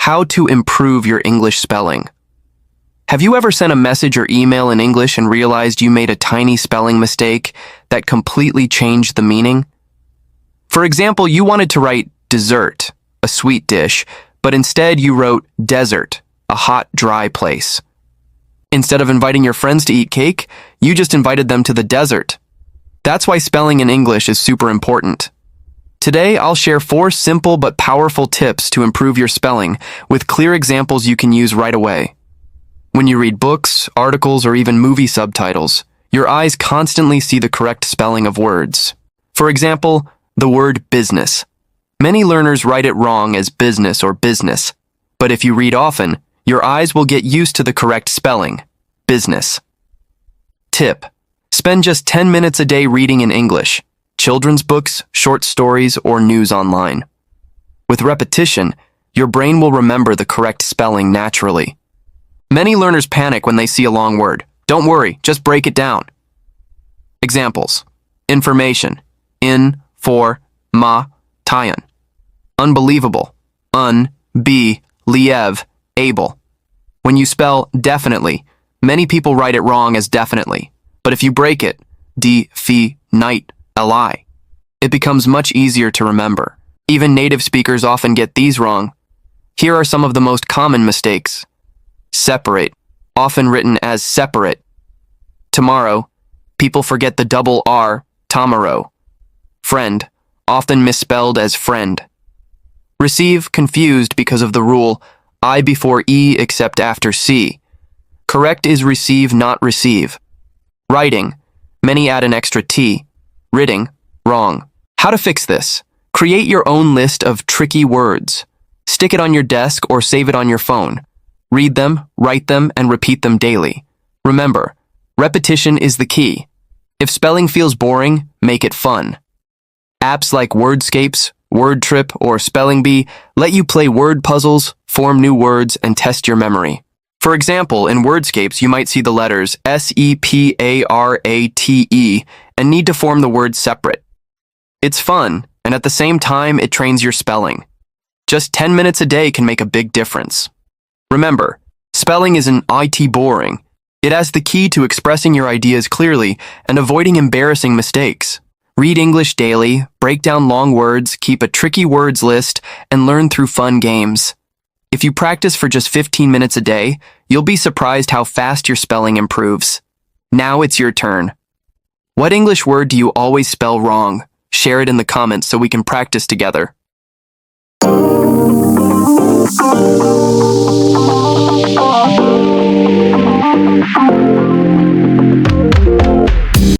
How to improve your English spelling. Have you ever sent a message or email in English and realized you made a tiny spelling mistake that completely changed the meaning? For example, you wanted to write dessert, a sweet dish, but instead you wrote desert, a hot, dry place. Instead of inviting your friends to eat cake, you just invited them to the desert. That's why spelling in English is super important. Today, I'll share 4 simple but powerful tips to improve your spelling with clear examples you can use right away. When you read books, articles, or even movie subtitles, your eyes constantly see the correct spelling of words. For example, the word business. Many learners write it wrong as business or business, but if you read often, your eyes will get used to the correct spelling, business. Tip: spend just 10 minutes a day reading in English, children's books, short stories, or news online. With repetition, your brain will remember the correct spelling naturally. Many learners panic when they see a long word. Don't worry, just break it down. Examples: information, in, for, ma, tayan. Unbelievable, liev, able. When you spell definitely, many people write it wrong as definitely, but if you break it, night, li, it becomes much easier to remember. Even native speakers often get these wrong. Here are some of the most common mistakes. Separate, often written as separate. Tomorrow, people forget the double R, tomorrow. Friend, often misspelled as friend. Receive, confused because of the rule I before E except after C. Correct is receive, not receive. Writing, many add an extra T. Writing, wrong. How to fix this? Create your own list of tricky words. Stick it on your desk or save it on your phone. Read them, write them, and repeat them daily. Remember, repetition is the key. If spelling feels boring, make it fun. Apps like Wordscapes, WordTrip, or Spelling Bee let you play word puzzles, form new words, and test your memory. For example, in Wordscapes, you might see the letters separate and need to form the word separate. It's fun, and at the same time, it trains your spelling. Just 10 minutes a day can make a big difference. Remember, spelling isn't boring. It has the key to expressing your ideas clearly and avoiding embarrassing mistakes. Read English daily, break down long words, keep a tricky words list, and learn through fun games. If you practice for just 15 minutes a day, you'll be surprised how fast your spelling improves. Now it's your turn. What English word do you always spell wrong? Share it in the comments so we can practice together.